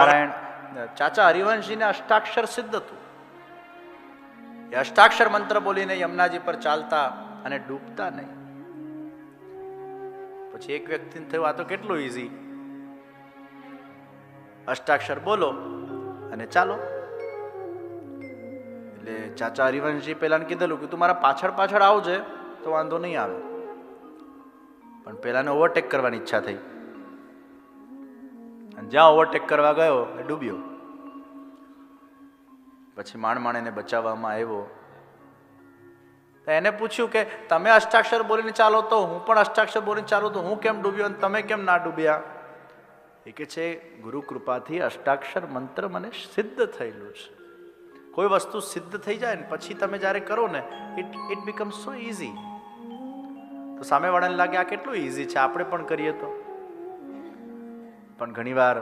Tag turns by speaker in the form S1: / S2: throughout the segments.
S1: નારાયણ ચાચા હરિવંશજીને અષ્ટાક્ષર સિદ્ધ હતું. એ અષ્ટાક્ષર મંત્ર બોલીને યમુનાજી પર ચાલતા અને ડૂબતા નહીં. પછી એક વ્યક્તિને થયું આ તો કેટલું ઈઝી, અષ્ટાક્ષર બોલો અને ચાલો. એટલે ચાચા હરિવંશજી પેલાને કીધેલું કે તું મારા પાછળ પાછળ આવજે તો વાંધો નહીં આવે, પણ પેલાને ઓવરટેક કરવાની ઈચ્છા થઈ અને જ્યાં ઓવરટેક કરવા ગયો એ ડૂબ્યો. પછી માણ એને બચાવવામાં આવ્યો. એને પૂછ્યું કે તમે અષ્ટાક્ષર બોલીને ચાલો તો હું પણ અષ્ટાક્ષર બોલીને ચાલું તો હું કેમ ડૂબ્યો અને તમે કેમ ના ડૂબ્યા? એ કે છે ગુરુ કૃપાથી અષ્ટાક્ષર મંત્ર મને સિદ્ધ થયેલું છે. કોઈ વસ્તુ સિદ્ધ થઈ જાય ને પછી તમે જ્યારે કરો ને ઇટ બીકમ્સ સો ઇઝી. તો સામેવાળાને લાગે આ કેટલું ઇઝી છે, આપણે પણ કરીએ તો. પણ ઘણીવાર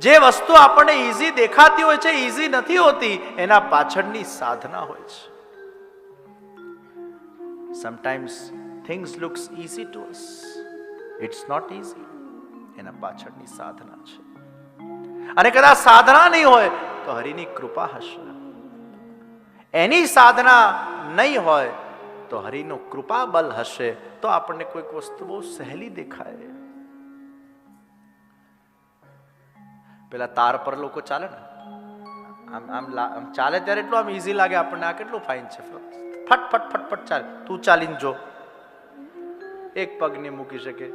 S1: જે વસ્તુ આપણને ઇઝી દેખાતી હોય છે ઇઝી નથી હોતી, એના પાછળની સાધના હોય છે. Sometimes things looks easy to us, it's not easy. એના પાછળની સાધના છે. અને કદાચ સાધના નહીં હોય તો હરિની કૃપા હશે. એની સાધના નહીં હોય તો હરિનો કૃપા બલ હશે તો આપણને કોઈક વસ્તુ બહુ સહેલી દેખાય. પેલા તાર પર લોકો ચાલે ને, આમ ચાલે ત્યારે એટલું આમ ઈઝી લાગે આપણને, આ કેટલું ફાઇન છે, ફટ ફટ ફટ ફટ ચાલે. તું ચાલીને જો, એક પગ નહીં મૂકી શકે.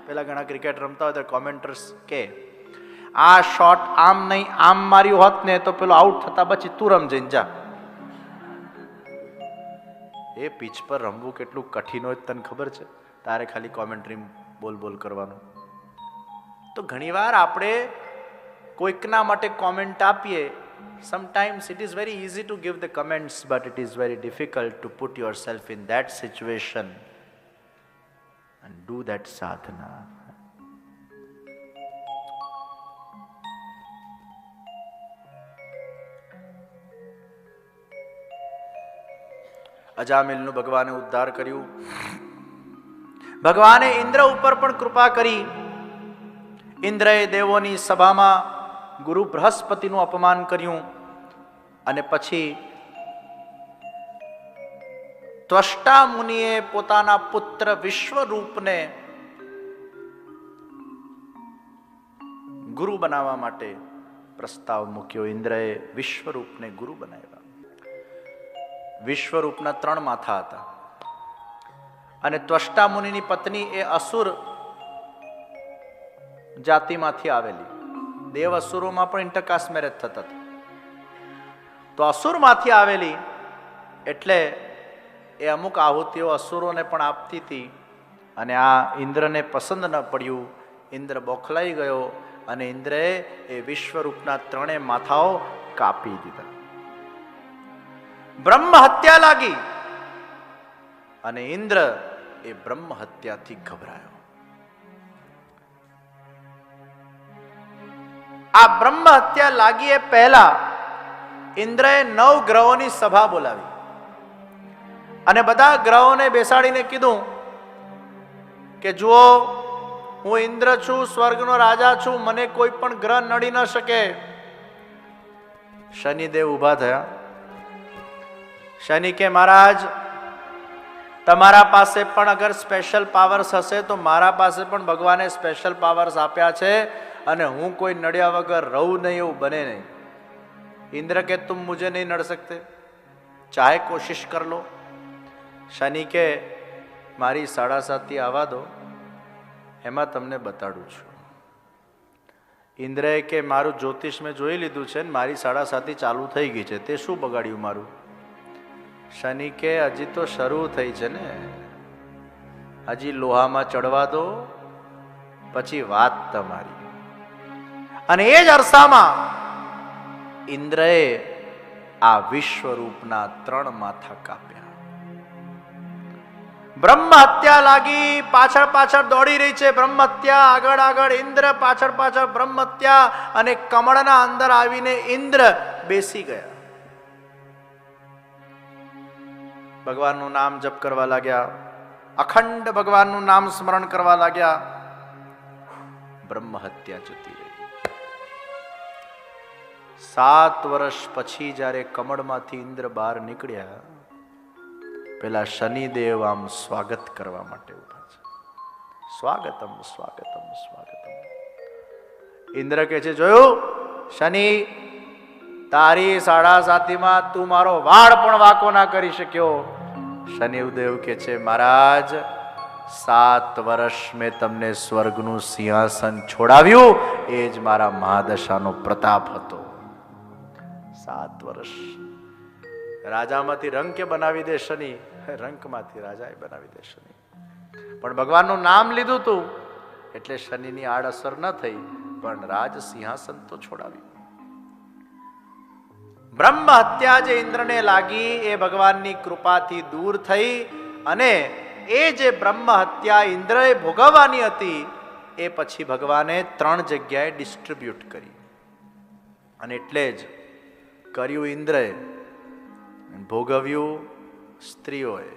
S1: પેલા ઘણા ક્રિકેટ રમતા હોય તો કોમેન્ટર્સ કે આ શોટ આમ નહીં આમ માર્યું હોત ને તો પેલો આઉટ થતા પછી તું રમજઈને જા. એ પિચ પર રમવું કેટલું કઠિન હોય તને ખબર છે? તારે ખાલી કોમેન્ટ્રી બોલ બોલ કરવાનું. તો ઘણીવાર આપણે કોઈકના માટે કોમેન્ટ આપીએ. Sometimes it is very easy to give the comments but it is very difficult to put your self in that situation and do that sadhana. અજામિલનું ભગવાને ઉદ્ધાર કર્યું. ભગવાને ઇન્દ્ર ઉપર પણ કૃપા કરી. ઇન્દ્રએ દેવોની સભામાં ગુરુ બૃહસ્પતિનું અપમાન કર્યું અને પછી ત્વષ્ટા મુનિએ પોતાના પુત્ર વિશ્વરૂપને ગુરુ બનાવવા માટે પ્રસ્તાવ મૂક્યો. ઇન્દ્રએ વિશ્વરૂપને ગુરુ બનાવ્યા. વિશ્વરૂપના 3 માથા હતા અને ત્વષ્ટા મુનિની પત્ની એ અસુર જાતિમાંથી આવેલી. દેવ અસુરોમાં પણ ઇન્ટરકાસ્ટ મેરેજ થતા હતા. તો અસુરમાંથી આવેલી એટલે એ અમુક આહુતિઓ અસુરોને પણ આપતી હતી અને આ ઇન્દ્રને પસંદ ન પડ્યું. ઇન્દ્ર બોખલાઈ ગયો અને ઇન્દ્રએ એ વિશ્વરૂપના 3 માથાઓ કાપી દીધા. બ્રહ્મ હત્યા લાગી અને ઇન્દ્ર એ બ્રહ્મ હત્યાથી ગભરાયો. આ બ્રહ્મ હત્યા લાગી એ પહેલા ઇન્દ્રએ 9 ગ્રહોની સભા બોલાવી અને બધા ગ્રહોને બેસાડીને કીધું કે જુઓ, હું ઇન્દ્ર છું, સ્વર્ગનો રાજા છું, મને કોઈ પણ ગ્રહ નડી ન શકે. શનિદેવ ઊભા થયા. શનિ કે મહારાજ, તમારા પાસે પણ અગર સ્પેશિયલ પાવર્સ હશે તો મારા પાસે પણ ભગવાને સ્પેશિયલ પાવર્સ આપ્યા છે અને હું કોઈ નડ્યા વગર રહું નહીં એવું બને નહીં. ઇન્દ્ર કે તુમ મુझे નહીં નડ सकते, ચાહે કોશિશ કર લો. શનિ કે મારી 7.5 આવવા દો, એમાં તમને બતાડું છું. ઇન્દ્રએ કે મારું જ્યોતિષ મેં જોઈ લીધું છે ને મારી 7.5 ચાલુ થઈ ગઈ છે, તે શું બગાડ્યું મારું? શનિ કે હજી તો શરૂ થઈ છે ને, હજી લોહામાં ચડવા દો પછી વાત તમારી. અને એ જ અરસામાં ઇન્દ્રએ આ વિશ્વરૂપના 3 માથા કાપ્યા. બ્રહ્મ હત્યા લાગી, પાછળ પાછળ દોડી રહી છે બ્રહ્મ હત્યા, આગળ આગળ ઇન્દ્ર, પાછળ પાછળ બ્રહ્મ હત્યા. અને કમળના અંદર આવીને ઇન્દ્ર બેસી ગયા. ભગવાનનું નામ જપ કરવા લાગ્યા. અખંડ ભગવાનનું નામ સ્મરણ કરવા લાગ્યા. બ્રહ્મ હત્યા જતી રહી. 7 વર્ષ પછી જ્યારે કમળમાંથી ઇન્દ્ર બહાર નીકળ્યા, પેલા શનિદેવ આમ સ્વાગત કરવા માટે ઉભા છે. સ્વાગતમ સ્વાગતમ સ્વાગતમ. ઇન્દ્ર કહે છે, જોયું શનિ, તારી 7.5 તું મારો વાળ પણ વાંકો ના કરી શક્યો. શનિદેવ કહે છે, મહારાજ 7 વર્ષ મેં તમને સ્વર્ગનું સિંહાસન છોડાવ્યું, એ જ મારા મહાદશાનો પ્રતાપ હતો. 7 વર્ષ રાજામાંથી રંક બનાવી દે શનિ, રંકમાંથી રાજાએ બનાવી દે શનિ. પણ ભગવાનનું નામ લીધું તું એટલે શનિની આડઅસર ન થઈ, પણ રાજ સિંહાસન તો છોડાવ્યું. બ્રહ્મ હત્યા જે ઇન્દ્રને લાગી એ ભગવાનની કૃપાથી દૂર થઈ, અને એ જે બ્રહ્મ હત્યા ઇન્દ્રએ ભોગવવાની હતી એ પછી ભગવાને 3 જગ્યાએ ડિસ્ટ્રીબ્યુટ કરી. અને એટલે જ કર્યું ઇન્દ્રએ, ભોગવ્યું સ્ત્રીઓએ.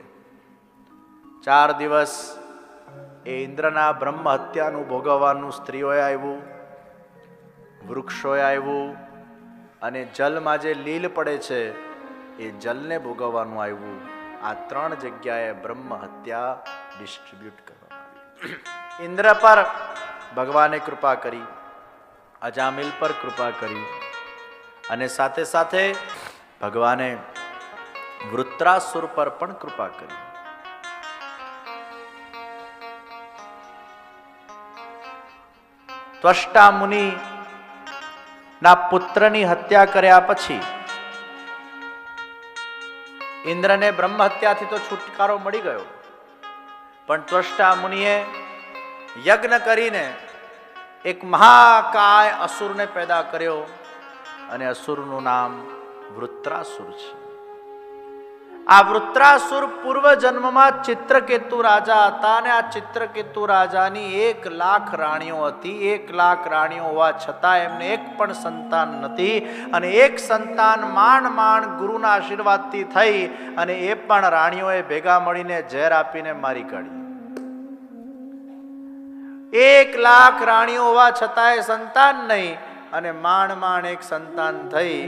S1: 4 દિવસ એ ઇન્દ્રના બ્રહ્મ હત્યાનું ભોગવવાનું સ્ત્રીઓએ આવ્યું, વૃક્ષોએ આવ્યું, અને જલમાં જે લીલ પડે છે એ જલને ભોગવવાનું આવ્યું. આ 3 જગ્યાએ બ્રહ્મ હત્યા ડિસ્ટ્રીબ્યુટ કરવામાં આવી. ઇન્દ્ર પર ભગવાને કૃપા કરી, અજામિલ પર કૃપા કરી, અને સાથે સાથે ભગવાને વૃત્રાસુર પર પણ કૃપા કરી. ત્વષ્ટા મુનિ ના પુત્રની હત્યા કર્યા પછી ઇન્દ્રને બ્રહ્મ હત્યાથી તો છુટકારો મળી ગયો, પણ ત્વષ્ટા મુનિએ યજ્ઞ કરીને એક મહાકાય અસુરને પેદા કર્યો, અને અસુરનું નામ વૃત્રાસુર છે. આ વૃત્રાસુર પૂર્વ જન્મમાં ચિત્રકેતુ રાજા હતા, અને આ ચિત્રકેતુ રાજાની 1,00,000 રાણીઓ હતી. 1,00,000 રાણીઓ હોવા છતાં એમને એક પણ સંતાન નથી, અને એક સંતાન માંડ ગુરુના આશીર્વાદથી થઈ, અને એ પણ રાણીઓએ ભેગા મળીને ઝેર આપીને મારી કાઢી. 1,00,000 રાણીઓ હોવા છતાંય સંતાન નહીં, અને માંડ એક સંતાન થઈ,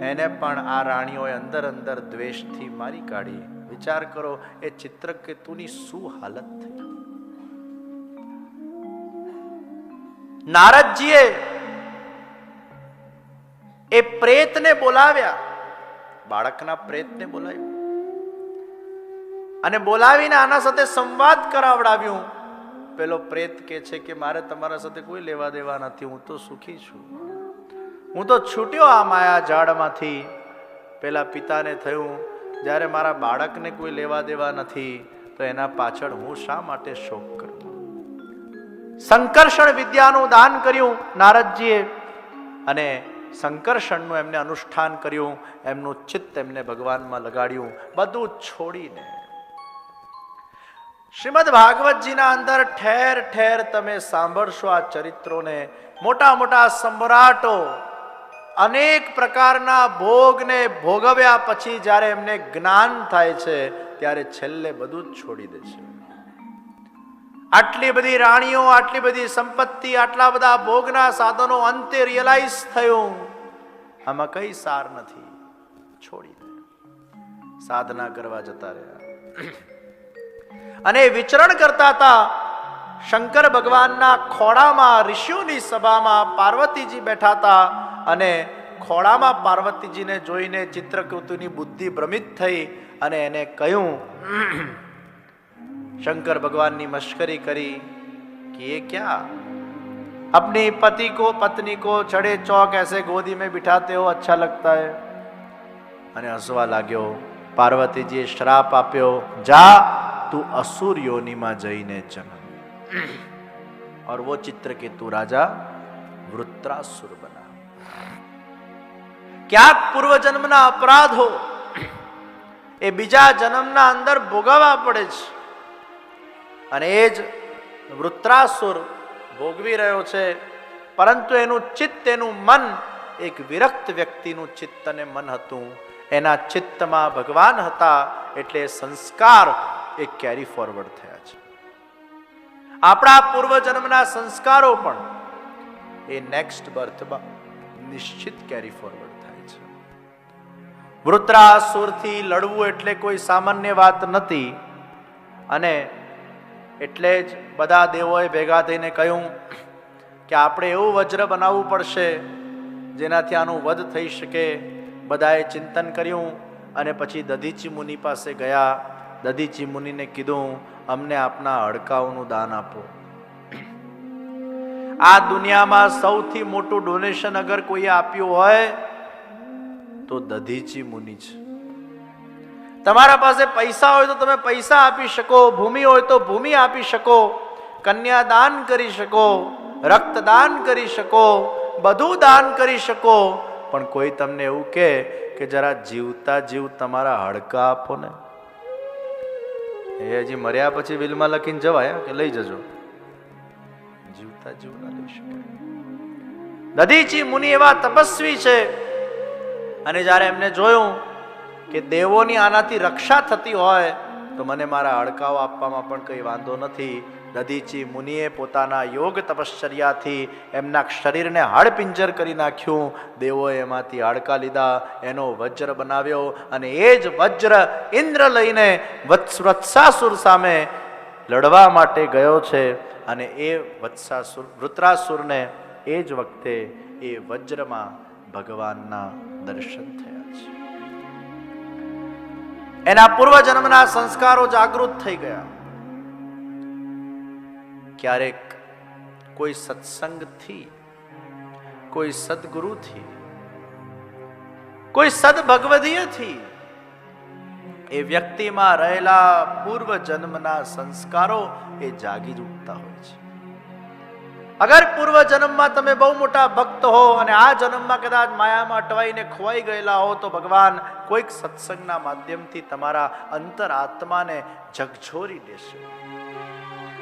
S1: એને પણ આ રાણીઓએ અંદર દ્વેષથી મારી કાઢી. વિચાર કરો એ ચિત્રકેતુની શું હાલત થઈ. નારદજીએ એ પ્રેતને બોલાવ્યા, બાળકના પ્રેતને બોલાવ્યું, અને બોલાવીને આના સાથે સંવાદ કરાવડાવ્યું. પેલો પ્રેત કહે છે કે મારે તમારા સાથે કોઈ લેવા દેવા નથી, હું તો સુખી છું, હું તો છૂટ્યો આ માયા જાળમાંથી. પેલા પિતાને થયું, જ્યારે મારા બાળકને કોઈ લેવા દેવા નથી તો એના પાછળ હું શા માટે શોક કરું. સંકર્ષણ વિદ્યાનું દાન કર્યું નારદજીએ, અને સંકર્ષણનું એમને અનુષ્ઠાન કર્યું, એમનું ચિત્ત એમને ભગવાનમાં લગાડ્યું, બધું છોડીને. શ્રીમદ ભાગવતજીના અંદર ઠેર ઠેર તમે સાંભળશો આ ચરિત્રોને. મોટા સમ્રાટો અનેક પ્રકારના ભોગને ભોગવ્યા પછી જ્યારે એમને જ્ઞાન થાય છે ત્યારે છેલ્લે બધું જ છોડી દે છે. આટલી બધી રાણીઓ, આટલી બધી સંપત્તિ, આટલા બધા ભોગના સાધનો, અંતે રિયલાઇઝ થયું આમાં કઈ સાર નથી, છોડી દે. સાધના કરવા જતા રહ્યા, અને વિચરણ કરતા હતા. શંકર ભગવાનના ખોળામાં, ઋષિઓની સભામાં પાર્વતીજી બેઠા હતા, અને ખોળામાં પાર્વતીજીને જોઈને ચિત્રકેતુની બુદ્ધિ ભ્રમિત થઈ, અને એને કહ્યું, शंकर भगवान की मश्करी करी कि ये क्या, अपनी पति को पत्नी को छड़े चौक ऐसे गोदी में बिठाते हो, अच्छा लगता है। અને હસવા લાગ્યો. પાર્વતીજીએ શ્રાપ આપ્યો, જા તું असुर योनि में जईने जन्म. और वो चित्रकेतु राजा वृत्रासुर बना. क्या पूर्व जन्मना अपराध हो ए बीजा जन्मना अंदर भोगवा पड़े छे, અને એ જ વૃત્રાસુર ભોગવી રહ્યો છે. પરંતુ એનું ચિત્ત, એનું મન એક વિરક્ત વ્યક્તિનું ચિત્ત અને મન હતું. એના ચિત્તમાં ભગવાન હતા, એટલે સંસ્કાર એ કેરી ફોરવર્ડ થયા છે. આપણા પૂર્વજન્મના સંસ્કારો પણ એ નેક્સ્ટ બર્થમાં નિશ્ચિત કેરી ફોરવર્ડ થાય છે. વૃત્રાસુરથી લડવું એટલે કોઈ સામાન્ય વાત નથી. અને એટલે જ બધા દેવોએ ભેગા થઈને કહ્યું કે આપણે એવું વજ્ર બનાવવું પડશે જેનાથી આનું વધ થઈ શકે. બધાએ ચિંતન કર્યું અને પછી દધીચી મુનિ પાસે ગયા. દધીચી મુનિને કીધું, અમને આપના હડકાઓનું દાન આપો. આ દુનિયામાં સૌથી મોટું ડોનેશન અગર કોઈએ આપ્યું હોય તો દધીચી મુનિ છે. તમારા પાસે પૈસા હોય તો તમે પૈસા આપી શકો, ભૂમિ હોય તો ભૂમિ આપી શકો, કન્યાદાન કરી શકો, રક્તદાન કરી શકો, બધું દાન કરી શકો. પણ કોઈ તમને એવું કહે કે જરા જીવતા જીવ તમારા હડકા આપો ને, એ હજી મર્યા પછી વિલમાં લખીને જવાય કે લઈ જજો. જીવતા જીવ ના લઈ શકાય. દધીચી મુનિ એવા તપસ્વી છે. અને જ્યારે એમને જોયું કે દેવોની આનાથી રક્ષા થતી હોય તો મને મારા હડકાઓ આપવામાં પણ કંઈ વાંધો નથી. દધીચી મુનિએ પોતાના યોગ તપશ્ચર્યાથી એમના શરીરને હાડપિંજર કરી નાખ્યું. દેવોએ એમાંથી હાડકા લીધા, એનો વજ્ર બનાવ્યો અને એ જ વજ્ર ઇન્દ્ર લઈને વત્સાસુર સામે લડવા માટે ગયો છે. અને એ વૃત્રાસુરને એ જ વખતે એ વજ્રમાં ભગવાનના દર્શન થયા છે. એના પૂર્વજન્મના સંસ્કારો જાગૃત થઈ ગયા. ક્યારેક કોઈ સત્સંગથી, કોઈ સદગુરુથી, કોઈ સદભગવદીયથી એ વ્યક્તિમાં રહેલા પૂર્વજન્મના સંસ્કારો એ જાગી ઉઠતા હોય છે. અગર પૂર્વ જન્મમાં તમે બહુ મોટા ભક્ત હો અને આ જન્મમાં કદાચ માયામાં અટવાઈને ખોવાઈ ગયેલા હો તો ભગવાન કોઈક સત્સંગના માધ્યમથી તમારા અંતર આત્માને ઝકઝોરી દેશે,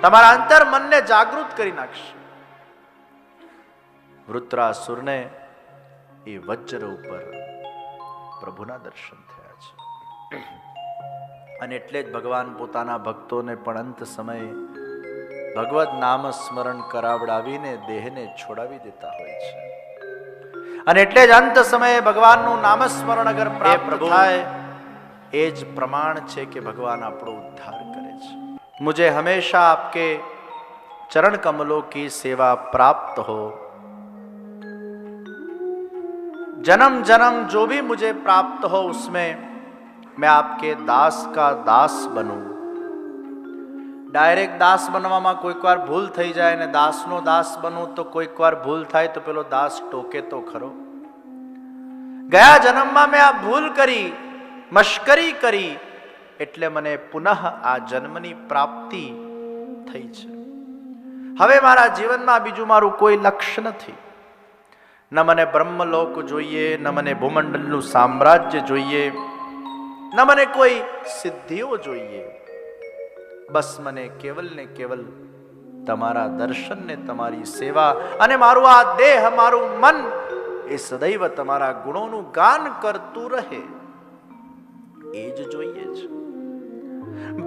S1: તમારા અંતર મનને જાગૃત કરી નાખશે. વૃત્રાસુરને એ વજ્ર ઉપર પ્રભુના દર્શન થયા છે. અને એટલે જ ભગવાન પોતાના ભક્તોને પણ અંત સમયે ભગવત નામ સ્મરણ કરાવડાવીને દેહને છોડાવી દેતા હોય છે. અને એટલે જ અંત સમયે ભગવાનનું નામસ્મરણ અગર પ્રાપ્ત થાય એ જ પ્રમાણ છે કે ભગવાન આપણો ઉદ્ધાર કરે છે. मुझे हमेशा आपके चरण कमलों की सेवा प्राप्त हो, जन्म जन्म जो भी मुझे प्राप्त हो उसमें मैं आपके दास का दास बनूं. ડાયરેક્ટ દાસ બનવામાં કોઈક વાર ભૂલ થઈ જાય ને દાસનો દાસ બનવું તો કોઈક વાર ભૂલ થાય તો પેલો દાસ ટોકે તો ખરો. ગયા જન્મમાં મેં આ ભૂલ કરી, મશ્કરી કરી, એટલે મને પુનઃ આ જન્મની પ્રાપ્તિ થઈ છે. હવે મારા જીવનમાં બીજું મારું કોઈ લક્ષ્ય નથી. ન મને બ્રહ્મલોક જોઈએ, ન મને ભૂમંડળનું સામ્રાજ્ય જોઈએ, ન મને કોઈ સિદ્ધિઓ જોઈએ. બસ મને કેવલ ને કેવલ તમારા દર્શન ને તમારી સેવા અને મારું આ દેહ, મારું મન એ સદૈવ તમારા ગુણોનું ગાન કરતું રહે એ જ જોઈએ છે.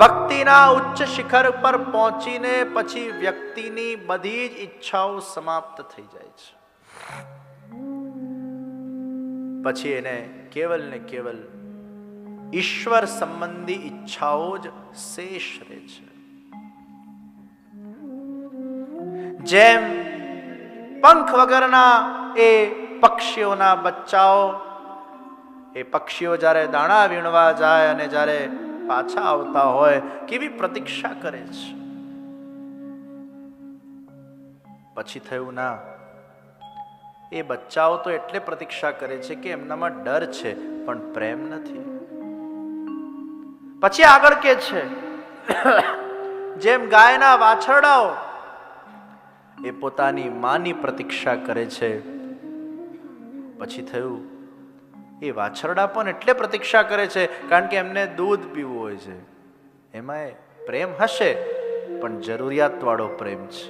S1: ભક્તિના ઉચ્ચ શિખર પર પહોંચીને પછી વ્યક્તિની બધી જ ઈચ્છાઓ સમાપ્ત થઈ જાય છે. પછી એને કેવલ ને કેવલ ઈશ્વર સંબંધી ઈચ્છાઓ જ શેષ રહે છે. જેમ પંખ વગરના એ પક્ષીઓના બચ્ચાઓ, એ પક્ષીઓ જ્યારે દાણા વીણવા જાય અને જ્યારે પાછા આવતા હોય કેવી પ્રતીક્ષા કરે છે. પછી થયું ના, એ બચ્ચાઓ તો એટલે પ્રતીક્ષા કરે છે કે એમનામાં ડર છે પણ પ્રેમ નથી. પછી આગળ કે છે જેમ ગાયના વાછરડાઓ એ પોતાની માની પ્રતીક્ષા કરે છે. પછી થયું એ વાછરડા પણ એટલે પ્રતીક્ષા કરે છે કારણ કે એમને દૂધ પીવું હોય છે. એમાં પ્રેમ હશે પણ જરૂરિયાત વાળો પ્રેમ છે.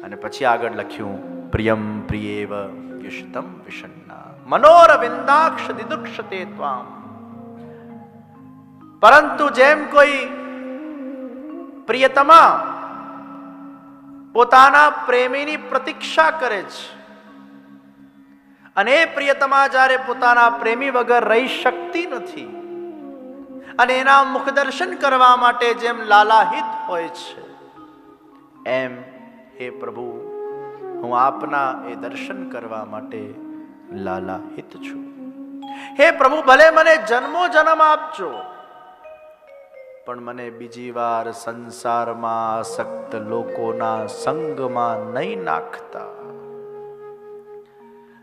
S1: અને પછી આગળ લખ્યું પ્રિયમ પ્રિયેવ યુષિતમ વિષન્ના મનોરવિંદાક્ષ દિદુક્ષતે ત્વામ. પરંતુ જેમ કોઈ પ્રિયતમા પોતાના પ્રેમીની પ્રતીક્ષા કરે છે. અને એ પ્રિયતમા જ્યારે પોતાના પ્રેમી વગર રહી શકતી નથી અને એના મુખ દર્શન કરવા માટે જેમ લાલાહિત હોય છે, એમ હે પ્રભુ હું આપના એ દર્શન કરવા માટે લાલાહિત છું. હે પ્રભુ, ભલે મને જન્મો જન્મ આપજો, પણ મને બીજી વાર સંસારમાં આસક્ત લોકોના સંગમાં નહીં નાખતા.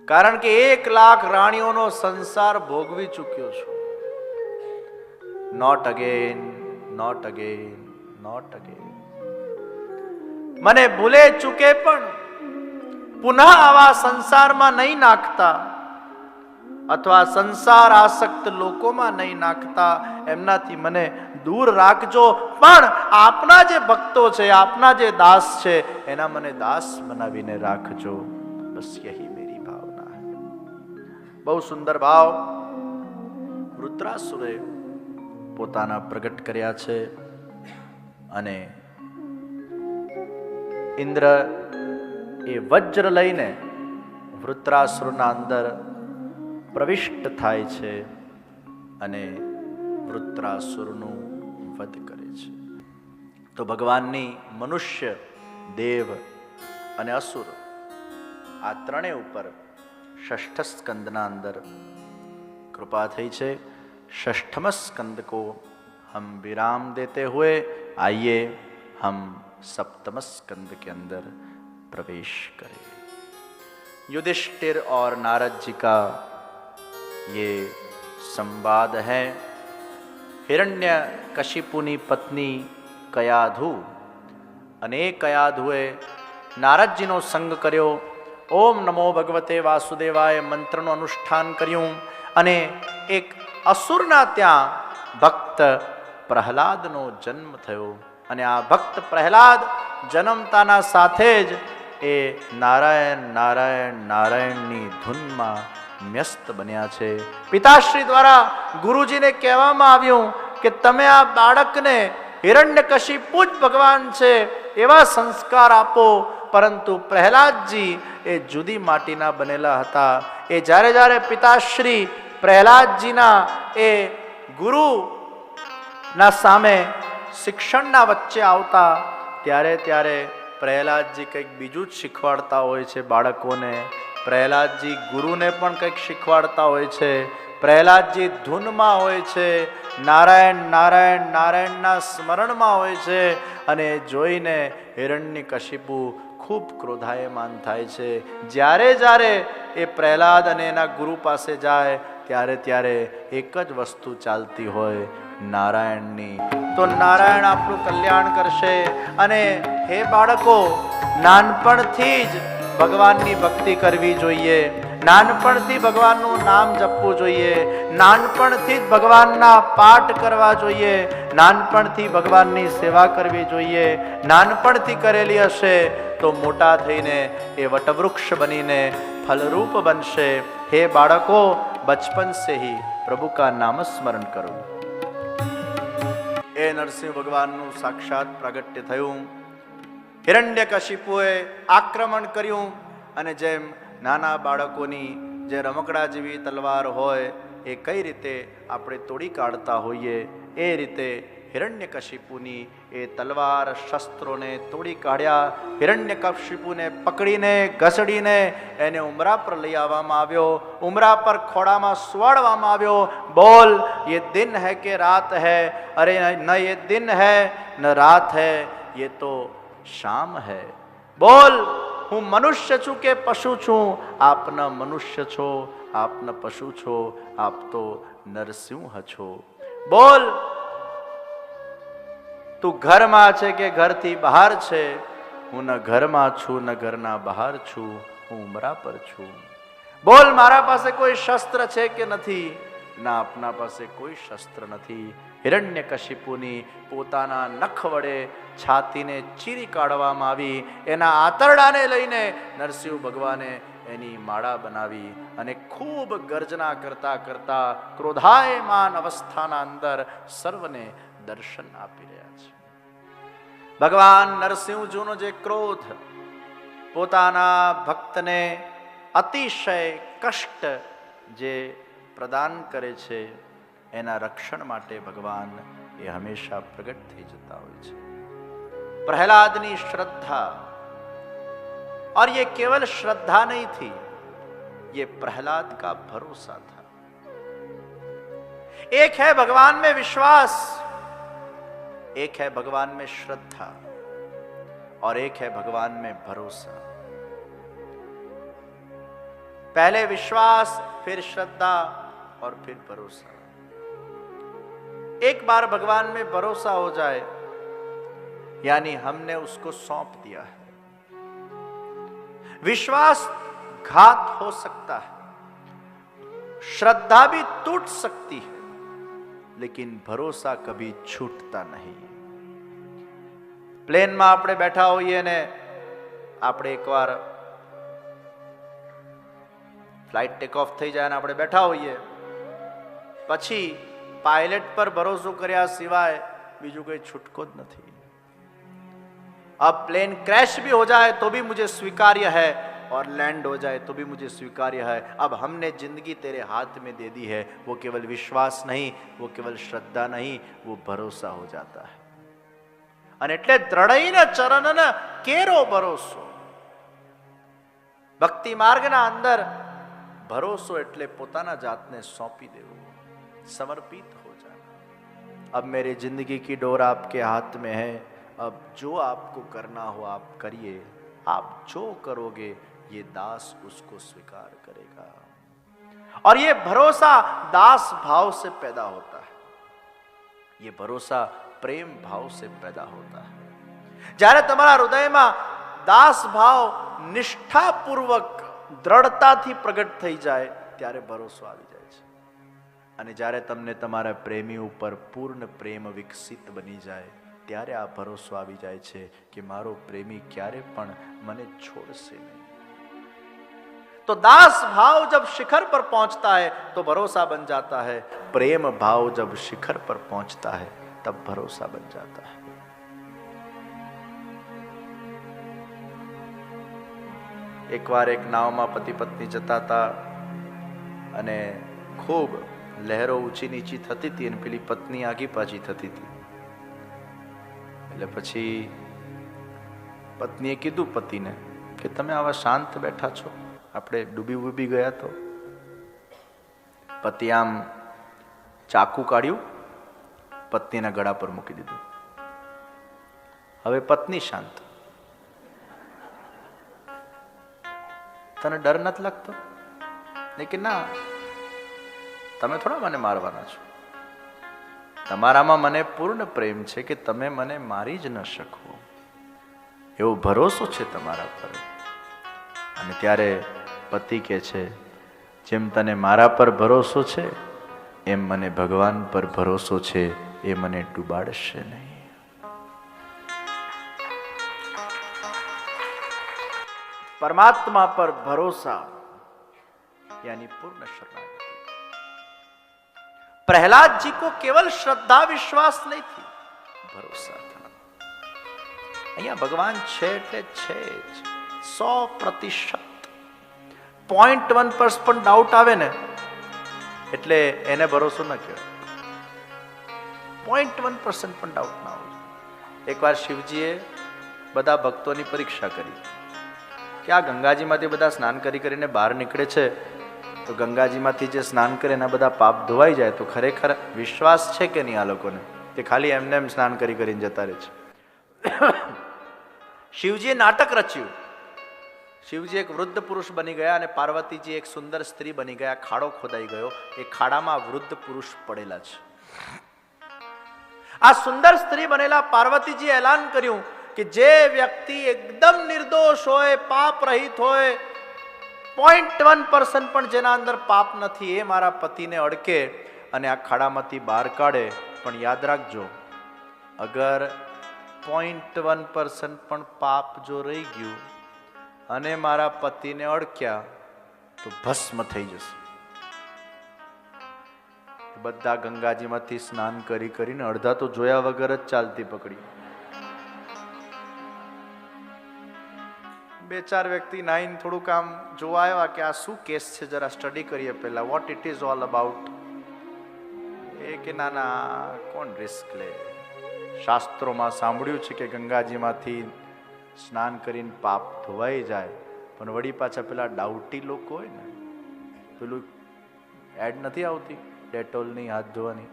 S1: કારણ કે 1,00,000 રાણીઓનો સંસાર ભોગવી ચૂક્યો છું. Not again, not again, not again. મને ભૂલે ચૂકે પણ પુનઃ આવા સંસારમાં નહીં નાખતા, અથવા સંસાર આસક્ત લોકોમાં નહીં નાખતા. એમનાથી મને દૂર રાખજો, પણ આપના જે ભક્તો છે, આપના જે દાસ છે, એના મને દાસ બનાવીને રાખજો. બસ યહી મેરી ભાવના હૈ. બહુ સુંદર ભાવ વૃત્રાસુરે પોતાના પ્રગટ કર્યા છે. અને ઇન્દ્ર એ વજ્ર લઈને વૃત્રાસુરના અંદર પ્રવિષ્ટ થાય છે અને વૃત્રાસુરનું વધ કરે છે. તો ભગવાનની મનુષ્ય, દેવ અને અસુર આ ત્રણેય ઉપર ષષ્ઠ સ્કંદના અંદર કૃપા થઈ છે. षष्ठम स्कंद को हम विराम देते हुए आइए हम सप्तम स्कंद के अंदर प्रवेश करें. युधिष्ठिर और नारद जी का ये संवाद है. हिरण्य कशिपुनी पत्नी कयाधु અને કયાધુએ નારદજીનો સંગ કર્યો. ઓમ નમો ભગવતે વાસુદેવાય મંત્રનું અનુષ્ઠાન કર્યું અને એક અસુરના ત્યાં ભક્ત પ્રહલાદનો જન્મ થયો. અને આ ભક્ત પ્રહલાદ જન્મતાના સાથે જ એ નારાયણ નારાયણ નારાયણની ધૂનમાં વ્યસ્ત બન્યા છે. પિતાશ્રી દ્વારા ગુરુજીને કહેવામાં આવ્યું કે તમે આ બાળકને હિરણ્યકશિપુ જ ભગવાન છે એવા સંસ્કાર આપો. પરંતુ પ્રહલાદજી એ જુદી માટીના બનેલા હતા. એ જ્યારે જ્યારે પિતાશ્રી પ્રહલાદજીના એ ગુરુના સામે શિક્ષણના વચ્ચે આવતા, ત્યારે ત્યારે પ્રહલાદજી કંઈક બીજું જ શીખવાડતા હોય છે બાળકોને. પ્રહલાદજી ગુરુને પણ કંઈક શીખવાડતા હોય છે. પ્રહલાદજી ધૂનમાં હોય છે, નારાયણ નારાયણ નારાયણના સ્મરણમાં હોય છે. અને જોઈને હિરણ્યકશિપુ ખૂબ ક્રોધાયમાન થાય છે. જ્યારે જ્યારે એ પ્રહલાદ અને એના ગુરુ પાસે જાય ત્યારે ત્યારે એક જ વસ્તુ ચાલતી હોય, નારાયણની. તો નારાયણ આપણું કલ્યાણ કરશે. અને હે બાળકો, નાનપણથી જ ભગવાનની ભક્તિ કરવી જોઈએ. નાનપણથી ભગવાનનું નામ જપવું જોઈએ. નાનપણથી જ ભગવાનના પાઠ કરવા જોઈએ. નાનપણથી ભગવાનની સેવા કરવી જોઈએ. નાનપણથી કરેલી હશે તો મોટા થઈને એ વટવૃક્ષ બનીને ફલરૂપ બનશે. हे बाળકો, बचपन से ही प्रभु का नाम स्मरण करो. એ નરસિંહ ભગવાનનું સાક્ષાત પ્રાગટ્ય થયું. હિરણ્યકશિપુએ આક્રમણ કર્યું અને જેમ નાના બાળકોની જે રમકડા જેવી તલવાર હોય એ કઈ રીતે આપણે તોડી કાઢતા હોઈએ, એ રીતે હિરણ્યકશિપુની એ તલવાર શસ્ત્રોને તોડી કાઢ્યા. હિરણ્યકશિપુને પકડીને ઘસડીને એને ઉમરા પર લઈ આવવામાં આવ્યો. ઉમરા પર ખોડામાં સુવાડવામાં આવ્યો. બોલ, ये दिन है कि रात है? अरे न ये दिन है न रात है, ये तो शाम है. बोल, હું મનુષ્ય છું કે પશુ છું? આપ ન મનુષ્ય છો, આપ ન પશુ છો, આપ તો નરસિંહ છો. બોલ, તું ઘરમાં છે કે ઘરથી બહાર છે? હું ન ઘરમાં છું ન ઘરના બહાર છું, હું ઉમરા પર છું. બોલ, મારા પાસે કોઈ શસ્ત્ર છે કે નથી? ના, આપના પાસે કોઈ શસ્ત્ર નથી. હિરણ્યકશિપુની પોતાના નખ વડે છાતીને ચીરી કાઢવામાં આવી. એના આંતરડાને લઈને નરસિંહ ભગવાને એની માળા બનાવી અને ખૂબ ગર્જના કરતા કરતા ક્રોધાયમાન અવસ્થાના અંદર સર્વને દર્શન આપી રહ્યા છે. ભગવાન નરસિંહજીનો જે ક્રોધ પોતાના ભક્તને અતિશય કષ્ટ જે પ્રદાન કરે છે, એના રક્ષણ માટે ભગવાન એ હંમેશા પ્રગટ થઈ જતા હોય છે. प्रहलादनी श्रद्धा, और ये केवल श्रद्धा नहीं थी, ये प्रहलाद का भरोसा था. एक है भगवान में विश्वास, एक है भगवान में श्रद्धा, और एक है भगवान में भरोसा. पहले विश्वास, फिर श्रद्धा और फिर भरोसा. एक बार भगवान में भरोसा हो जाए, यानी हमने उसको सौंप दिया है. विश्वास घात हो सकता है, श्रद्धा भी टूट सकती है, लेकिन भरोसा कभी छूटता नहीं. प्लेन में આપણે બેઠા હોઈએ ને આપણે એકવાર ફ્લાઇટ ટેક ઓફ થઈ જાય ને આપણે બેઠા હોઈએ, પછી પાયલટ પર ભરોસો કર્યા સિવાય બીજું કોઈ છૂટકો જ નથી. अब प्लेन क्रैश भी हो जाए तो भी मुझे स्वीकार्य है, और लैंड हो जाए तो भी मुझे स्वीकार्य है. अब हमने जिंदगी तेरे हाथ में दे दी है. वो केवल विश्वास नहीं, वो केवल श्रद्धा नहीं, वो भरोसा हो जाता है. અને એટલે દ્રઢઈને ચરણને કેરો ભરોસો. ભક્તિ માર્ગના અંદર ભરોસો એટલે પોતાના જાતને સોંપી દેવું, समर्पित हो जाना. अब मेरी जिंदगी की डोर आपके हाथ में है, अब जो आपको करना हो आप करिए. आप जो करोगे ये दास उसको स्वीकार करेगा. और ये भरोसा दास भाव से पैदा होता है, ये भरोसा प्रेम भाव से पैदा होता है. જ્યારે તમારા હૃદયમાં દાસ ભાવ નિષ્ઠાપૂર્વક દ્રઢતાથી પ્રગટ થઈ જાય ત્યારે ભરોસો આવી જાય છે. અને જ્યારે તમને તમારા પ્રેમી ઉપર પૂર્ણ પ્રેમ વિકસિત બની જાય ત્યારે આ ભરોસો આવી જાય છે કે મારો પ્રેમી ક્યારે પણ મને છોડશે નહીં. तो दास भाव जब शिखर पर पहुंचता है तो भरोसा बन जाता है. प्रेम भाव जब शिखर पर पहुंचता है तब भरोसा बन जाता है. एक बार एक नाव में पति पत्नी जता था અને ખૂબ લહેરો ઊંચી નીચી થતી હતી અને પેલી પત્ની આગી પાછી થતી હતી. એટલે પછી પત્નીએ કીધું પતિને કે તમે આવા શાંત બેઠા છો, આપણે ડૂબી ઉબી ગયા તો. પતિ આમ ચાકુ કાઢ્યું, પત્નીના ગળા પર મૂકી દીધું. હવે પત્ની શાંત. તને ડર નથી લાગતો? કે ના, તમે થોડા મને મારવાના છો, તમારામાં મને પૂર્ણ પ્રેમ છે કે તમે મને મારી જ ન શકો, એવો ભરોસો છે તમારા પર. અને ત્યારે પતિ કહે છે જેમ તને મારા પર ભરોસો છે એમ મને ભગવાન પર ભરોસો છે, એ મને ડૂબાડશે નહીં. परमात्मा पर भरोसा यानी पूर्ण शरणागति. प्रहलाद जी को केवल श्रद्धा विश्वास नहीं थी, भरोसा था. અહીંયા ભગવાન છે એટલે છે જ 100%. 0.1% પણ ડાઉટ આવે ને એટલે એને ભરોસો ન કહેવાય. 0.1% પણ ડાઉટ ના હોય. એકવાર શિવજીએ બધા ભક્તોની પરીક્ષા કરી કે આ ગંગાજીમાંથી બધા સ્નાન કરીને બહાર નીકળે છે, તો ગંગાજીમાંથી જે સ્નાન કરે એના બધા પાપ ધોવાઈ જાય, તો ખરેખર વિશ્વાસ છે કે નહીં આ લોકોને કે ખાલી એમને એમ સ્નાન કરીને જતા રહે છે. શિવજીએ નાટક રચ્યું. શિવજી એક વૃદ્ધ પુરુષ બની ગયા અને પાર્વતીજી એક સુંદર સ્ત્રી બની ગયા. ખાડો ખોદાઈ ગયો, એ ખાડામાં વૃદ્ધ પુરુષ પડેલા છે. આ સુંદર સ્ત્રી બનેલા પાર્વતીજીએ એલાન કર્યું કે જે વ્યક્તિ એકદમ નિર્દોષ હોય, પાપ રહિત હોય, 0.1% પણ જેના અંદર પાપ નથી, એ મારા પતિને અડકે અને આ ખાડામાંથી બહાર કાઢે. પણ યાદ રાખજો, અગર 0.1% પણ પાપ જો રહી ગયું અને મારા પતિને અડક્યા તો ભસ્મ થઈ જશે. બધા ગંગાજીમાંથી સ્નાન કરીને અડધા તો જોયા વગર જ ચાલતી પકડી. બે ચાર વ્યક્તિ નાઈને થોડુંક આમ જોવા આવ્યા કે આ શું કેસ છે, જરા સ્ટડી કરીએ પહેલા, what it is all about. એ કે ના ના, કોણ રિસ્ક લે, શાસ્ત્રોમાં સાંભળ્યું છે કે ગંગાજીમાંથી સ્નાન કરીને પાપ ધોવાઈ જાય, પણ વળી પાછા પેલા ડાઉટી લોકો હોય ને, પેલું એડ નથી આવતી ડેટોલની હાથ ધોવાની,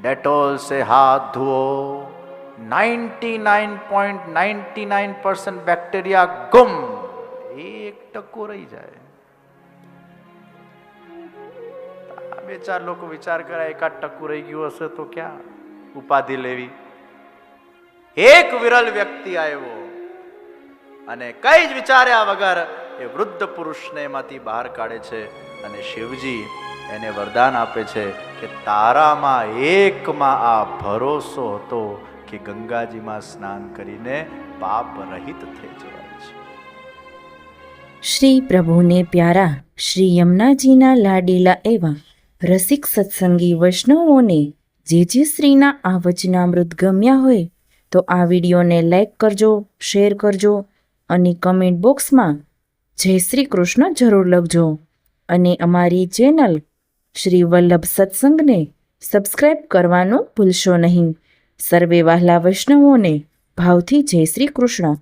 S1: डेटोल से हाथ धुओ, 99.99% बैक्टीरिया गुम, 1% रही जाए. બે ચાર લોકો વિચાર કરે 1% રહી ગયું હશે તો ક્યાં ઉપાધિ લેવી. એક વિરલ વ્યક્તિ આવ્યો અને કઈ જ વિચાર્યા વગર એ વૃદ્ધ પુરુષને એમાંથી બહાર કાઢે છે અને શિવજી એને વરદાન આપે છે કે તારામાં એકમાં આ ભરોસો હતો કે ગંગાજીમાં સ્નાન કરીને પાપ રહિત થઈ જવાય છે.
S2: શ્રી પ્રભુને પ્યારા શ્રી યમુનાજીના લાડીલા એવા રસિક સત્સંગી વૈષ્ણવોને જે શ્રીના આ વચનામૃત ગમ્યા હોય તો આ વિડીયોને લાઈક કરજો, શેર કરજો અને કમેન્ટ બોક્સમાં જય શ્રી કૃષ્ણ જરૂર લખજો. અને અમારી ચેનલ શ્રી વલ્લભ સત્સંગને સબસ્ક્રાઈબ કરવાનું ભૂલશો નહીં. સર્વે વહાલા વૈષ્ણવોને ભાવથી જય શ્રી કૃષ્ણ.